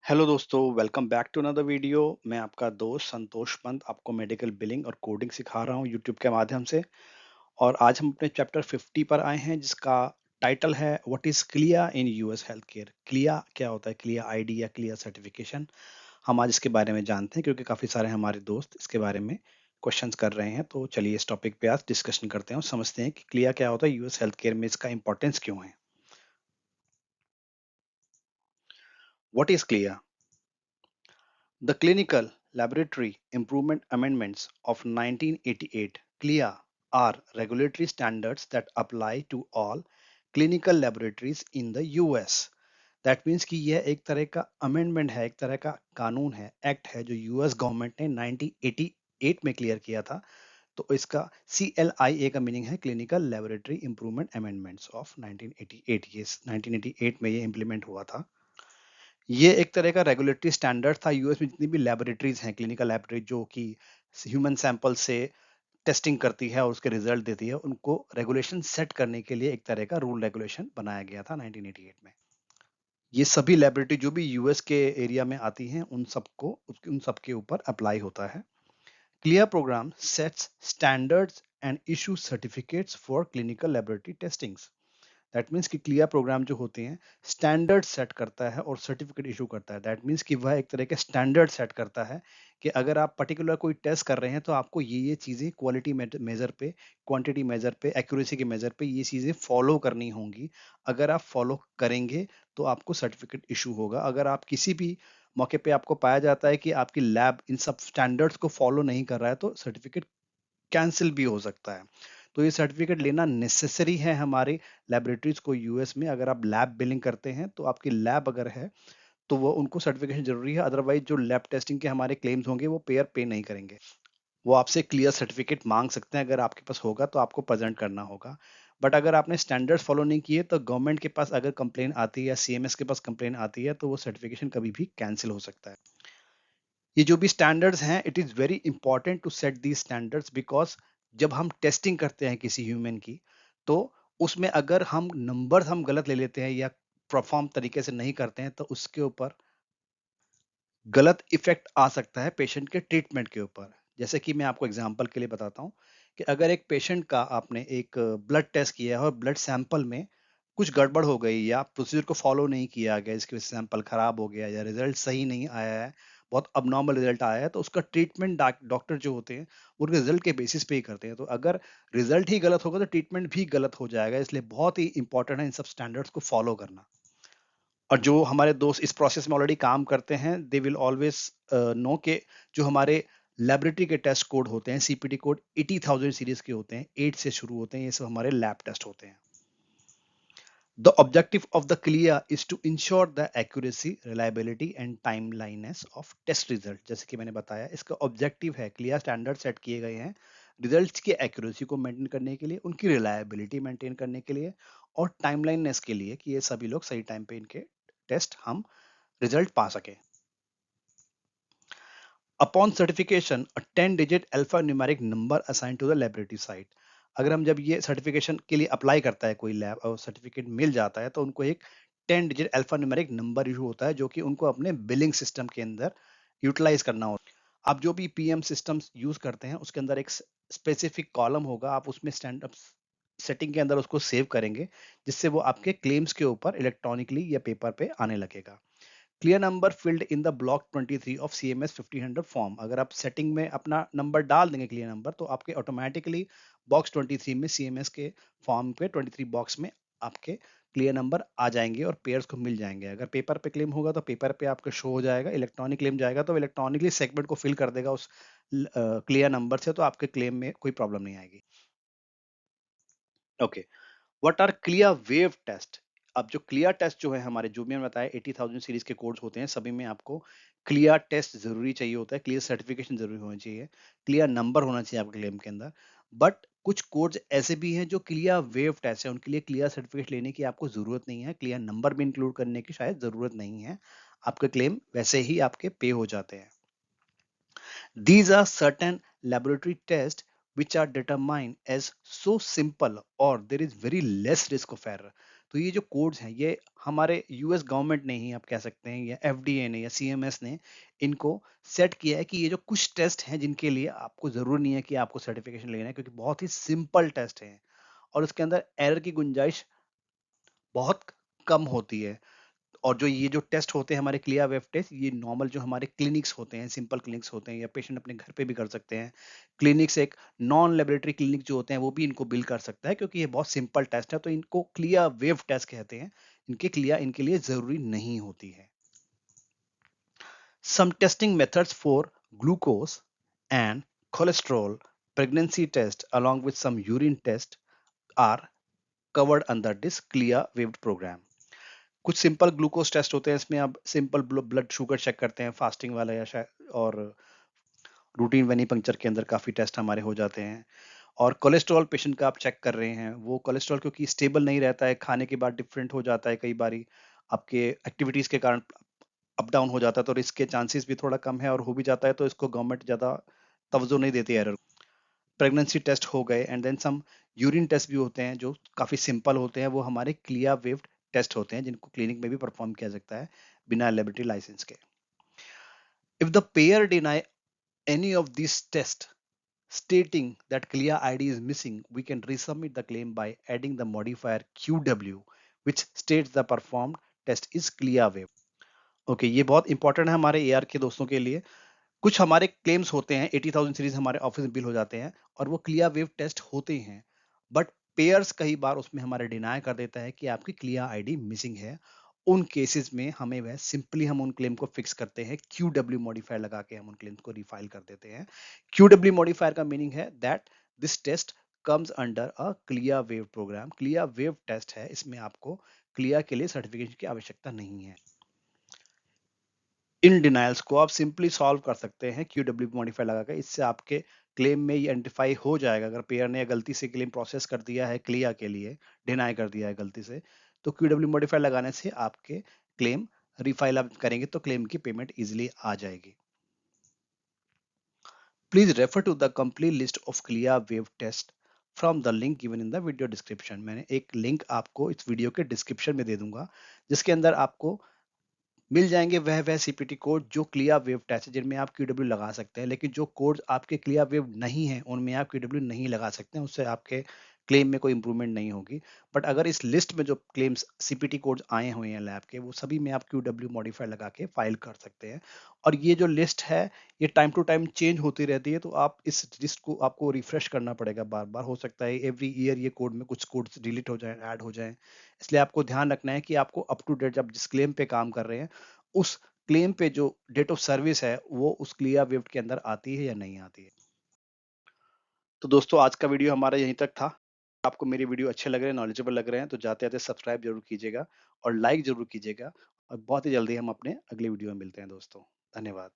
Hello दोस्तों, welcome back to another video. मैं आपका दोस्त संतोष पंत आपको मेडिकल बिलिंग और कोडिंग सिखा रहा हूँ यूट्यूब के माध्यम से। और आज हम अपने चैप्टर 50 पर आए हैं, जिसका टाइटल है what is क्लिया in US health care. क्लिया क्या होता है? क्लिया आईडी या क्लिया सर्टिफिकेशन, हम आज इसके बारे में जानते हैं क्योंकि काफी सारे हमारे दोस्त इसके बारे में क्वेश्चंस कर रहे हैं। तो चलिए इस टॉपिक पे आज डिस्कशन करते हैं और समझते हैं कि क्लिया क्या होता है, यूएस हेल्थ केयर में इसका इंपॉर्टेंस क्यों है। What is क्लिया? The Clinical Laboratory Improvement Amendments of 1988 (CLIA) are regulatory standards that apply to all clinical laboratories in the US. That means कि यह एक तरह का अमेंडमेंट है, एक तरह का कानून है, एक्ट है जो यूएस गवर्नमेंट ने 1988 में क्लियर किया था। तो इसका CLIA का मीनिंग है clinical laboratory improvement amendments of 1988। ये 1988 में ये इंप्लीमेंट हुआ था। ये एक तरह का रेगुलेटरी स्टैंडर्ड था। यूएस में जितनी भी लेबोरेटरीज हैं, क्लिनिकल लेबोरेटरी जो कि ह्यूमन सैंपल से टेस्टिंग करती है और उसके रिजल्ट देती है, उनको रेगुलेशन सेट करने के लिए एक तरह का रूल रेगुलेशन बनाया गया था 1988 में। ये सभी लेबोरेटरी जो भी यूएस के एरिया में आती हैं, उन सबके ऊपर अप्लाई होता है। CLIA program sets standards and issue certificates for clinical laboratory testings. That means कि क्लियर प्रोग्राम जो होते हैं स्टैंडर्ड सेट करता है और सर्टिफिकेट इशू करता है। दैट मीन्स कि वह एक तरह के स्टैंडर्ड सेट करता है कि अगर आप पर्टिकुलर कोई टेस्ट कर रहे हैं तो आपको ये चीज़ें क्वालिटी मेजर पे, क्वांटिटी मेजर पे, एक्यूरेसी के मेजर पे ये चीज़ें फॉलो करनी होंगी। अगर आप फॉलो करेंगे तो आपको सर्टिफिकेट इशू होगा। अगर आप किसी भी मौके पे आपको पाया जाता है कि आपकी लैब इन सब स्टैंडर्ड्स को फॉलो नहीं कर रहा है तो सर्टिफिकेट कैंसिल भी हो सकता है। तो ये सर्टिफिकेट लेना नेसेसरी है हमारे लैबोरेटरीज को यूएस में। अगर आप लैब बिलिंग करते हैं तो आपकी लैब अगर है तो वो उनको सर्टिफिकेशन जरूरी है, अदरवाइज जो लैब टेस्टिंग के हमारे क्लेम्स होंगे वो पेयर पे नहीं करेंगे। वो आपसे क्लियर सर्टिफिकेट मांग सकते हैं। अगर आपके पास होगा तो आपको प्रेजेंट करना होगा। बट अगर आपने स्टैंडर्ड्स फॉलो नहीं किए तो गवर्नमेंट के पास अगर कंप्लेन आती है या सीएमएस के पास कंप्लेन आती है तो वो सर्टिफिकेशन कभी भी कैंसिल हो सकता है। ये जो भी स्टैंडर्ड्स हैं, it is very important to set the standards, because जब हम टेस्टिंग करते हैं किसी ह्यूमन की, तो उसमें अगर हम नंबर हम गलत ले लेते हैं या परफॉर्म तरीके से नहीं करते हैं तो उसके ऊपर गलत इफेक्ट आ सकता है पेशेंट के ट्रीटमेंट के ऊपर। जैसे कि मैं आपको एग्जांपल के लिए बताता हूँ कि अगर एक पेशेंट का आपने एक ब्लड टेस्ट किया है और ब्लड सैंपल में कुछ गड़बड़ हो गई या प्रोसीजर को फॉलो नहीं किया गया, इसकी वजह से सैंपल खराब हो गया या रिजल्ट सही नहीं आया है, बहुत अबनॉर्मल रिजल्ट आया है, तो उसका ट्रीटमेंट डॉक्टर जो होते हैं वो रिजल्ट के बेसिस पे ही करते हैं। तो अगर रिजल्ट ही गलत होगा तो ट्रीटमेंट भी गलत हो जाएगा। इसलिए बहुत ही इंपॉर्टेंट है इन सब स्टैंडर्ड्स को फॉलो करना। और जो हमारे दोस्त इस प्रोसेस में ऑलरेडी काम करते हैं, दे विल ऑलवेज नो के जो हमारे लेबोरेटरी के टेस्ट कोड होते हैं, सीपीटी कोड 80,000 सीरीज के होते हैं, 8 से शुरू होते हैं, ये सब हमारे लैब टेस्ट होते हैं। The objective of the CLIA is to ensure the accuracy, reliability and timeliness of test result। जैसे कि मैंने बताया, इसका ऑब्जेक्टिव है, CLIA स्टैंडर्ड सेट किए गए हैं रिजल्ट्स की एक्यूरेसी को मेंटेन करने के लिए, उनकी रिलायबिलिटी मेंटेन करने के लिए और टाइमलाइननेस के लिए कि ये सभी लोग सही टाइम पे इनके टेस्ट हम रिजल्ट पा सकें। Upon certification a 10 digit alpha numeric number assign to the laboratory site. अगर हम जब ये सर्टिफिकेशन के लिए अप्लाई करता है कोई लैब और सर्टिफिकेट मिल जाता है तो उनको एक 10 digit alpha numeric number issue होता है जो कि उनको अपने बिलिंग सिस्टम के अंदर यूटिलाइज करना होता है। आप जो भी पीएम सिस्टम्स यूज करते हैं उसके अंदर एक स्पेसिफिक कॉलम होगा, आप उसमें स्टैंड अप सेटिंग के अंदर उसको सेव करेंगे, जिससे वो आपके क्लेम्स के ऊपर इलेक्ट्रॉनिकली या पेपर पे आने लगेगा। Clear number field in the block 23 of CMS 1500 form. अगर आप सेटिंग में अपना नंबर डाल देंगे क्लियर नंबर तो आपके ऑटोमेटिकली बॉक्स 23 में CMS के फॉर्म पे 23 बॉक्स में आपके क्लियर नंबर आ जाएंगे और पेयर्स को मिल जाएंगे। अगर पेपर पे क्लेम होगा तो पेपर पे आपका शो हो जाएगा, इलेक्ट्रॉनिक क्लेम जाएगा तो इलेक्ट्रॉनिकली सेगमेंट को फिल कर देगा उस क्लियर नंबर से, तो आपके क्लेम में कोई प्रॉब्लम नहीं आएगी। Okay, what are CLIA waived test? अब जो क्लियर टेस्ट जो है हमारे, जो भी मैंने बताया 80,000 सीरीज के कोड्स होते हैं, सभी में आपको क्लियर टेस्ट जरूरी चाहिए होता है, क्लियर सर्टिफिकेशन जरूरी होनी चाहिए, क्लियर नंबर होना चाहिए आपके क्लेम के अंदर। बट कुछ कोड्स ऐसे भी हैं जो क्लियर वेव टेस्ट है, उनके लिए क्लियर सर्टिफिकेट लेने की आपको जरूरत नहीं है, क्लियर नंबर भी इंक्लूड करने की शायद जरूरत नहीं है, आपके क्लेम वैसे ही आपके पे हो जाते हैं। These are certain laboratory tests which are determined as so simple or there is very less risk of error। तो ये जो कोड्स हैं ये हमारे यूएस गवर्नमेंट ने ही आप कह सकते हैं या एफडीए ने या सीएमएस ने इनको सेट किया है कि ये जो कुछ टेस्ट हैं जिनके लिए आपको जरूरी नहीं है कि आपको सर्टिफिकेशन लेना है, क्योंकि बहुत ही सिंपल टेस्ट हैं और उसके अंदर एरर की गुंजाइश बहुत कम होती है। और जो ये जो टेस्ट होते हैं हमारे क्लियर वेब टेस्ट, ये नॉर्मल जो हमारे क्लिनिक्स होते हैं, सिंपल क्लिनिक्स होते हैं, या पेशेंट अपने घर पे भी कर सकते हैं। क्लिनिक्स एक नॉन लेबोरेटरी क्लिनिक जो होते हैं वो भी इनको बिल कर सकता है, क्योंकि ये बहुत सिंपल टेस्ट है, तो इनको क्लियर वेव टेस्ट कहते हैं। इनके लिए जरूरी नहीं होती है। Some testing methods for glucose and cholesterol pregnancy test along with some urine test are covered under this clear waved program. कुछ सिंपल ग्लूकोज टेस्ट होते हैं, इसमें आप सिंपल ब्लड शुगर चेक करते हैं, फास्टिंग वाला या शायद, और रूटीन वेनिपंक्चर के अंदर काफी टेस्ट हमारे हो जाते हैं। और कोलेस्ट्रॉल पेशेंट का आप चेक कर रहे हैं, वो कोलेस्ट्रॉल क्योंकि स्टेबल नहीं रहता है, खाने के बाद डिफरेंट हो जाता है, कई बारी आपके एक्टिविटीज के कारण अप डाउन हो जाता है, तो रिस्क के चांसेस भी थोड़ा कम है, और हो भी जाता है तो इसको गवर्नमेंट ज्यादा तवज्जो नहीं देती एरर। प्रेगनेंसी टेस्ट हो गए, and then some urine test भी होते हैं जो काफी सिंपल होते हैं, वो हमारे क्लियर वेव्ड टेस्ट होते हैं जिनको क्लिनिक में भी परफॉर्म किया जाता है बिना लेबोरेटरी लाइसेंस के। If the payer deny any of this test stating that clear id is missing, we can resubmit the claim by adding the modifier qw which states the performed test is clear wave. Okay, ये बहुत important है हमारे AR के दोस्तों के लिए। कुछ हमारे क्लेम्स होते हैं, 80,000 सीरीज हमारे ऑफिस में बिल हो जाते हैं और वो क्लियर वेव टेस्ट होते हैं, बट पेयर्स कई बार उसमें हमारे डिनाई कर देता है कि आपकी क्लियर आईडी मिसिंग है। उन केसेस में हमें वह सिंपली हम उन क्लेम को फिक्स करते हैं, क्यू डब्ल्यू मॉडिफायर लगा के हम उन क्लेम को रिफाइल कर देते हैं। क्यू डब्ल्यू मॉडिफायर का मीनिंग है that this test comes under a CLIA waived program. CLIA waived test है, इसमें आपको क्लियर के लिए सर्टिफिकेशन की आवश्यकता नहीं है। इन डिनायल्स को आप सिंपली सॉल्व कर सकते हैं क्यू डब्ल्यू मॉडिफाई लगाकर। इससे आपके क्लेम में ये आइडेंटिफाई हो जाएगा, अगर पेयर ने गलती से क्लेम प्रोसेस कर दिया है क्लियर के लिए, डिनाई कर दिया है गलती से, तो क्यू डब्ल्यू मॉडिफाई लगाने से आपके क्लेम रिफाइल आप करेंगे तो क्लेम की पेमेंट इजिली आ जाएगी। Please refer to the complete list of CLIA waived test from the link given in the video description. मैंने एक लिंक आपको इस वीडियो के डिस्क्रिप्शन में दे दूंगा, जिसके अंदर आपको मिल जाएंगे वह सीपीटी कोड जो क्लियर वेव टेस्ट है, जिनमें आप क्यूडब्ल्यू लगा सकते हैं। लेकिन जो कोड आपके क्लियर वेव नहीं है उनमें आप क्यूडब्ल्यू नहीं लगा सकते हैं, उससे आपके क्लेम में कोई इंप्रूवमेंट नहीं होगी। बट अगर इस लिस्ट में जो क्लेम्स सीपीटी कोड्स आए हुए हैं लैब के, वो सभी में आप क्यूडब्ल्यू मॉडिफाई लगा के फाइल कर सकते हैं। और ये जो लिस्ट है ये टाइम टू टाइम चेंज होती रहती है, तो आप इस लिस्ट को आपको रिफ्रेश करना पड़ेगा बार बार। हो सकता है एवरी ईयर ये कोड में कुछ कोड्स डिलीट हो जाए, ऐड हो जाए, इसलिए आपको ध्यान रखना है कि आपको अप टू डेट जब जिस क्लेम पे काम कर रहे हैं, उस क्लेम पे जो डेट ऑफ सर्विस है वो उस क्लियर वेव के अंदर आती है या नहीं आती है। तो दोस्तों आज का वीडियो हमारा यहीं तक था। आपको मेरे वीडियो अच्छे लग रहे हैं, नॉलेजेबल लग रहे हैं, तो जाते जाते सब्सक्राइब जरूर कीजिएगा और लाइक जरूर कीजिएगा। और बहुत ही जल्दी हम अपने अगले वीडियो में मिलते हैं दोस्तों। धन्यवाद।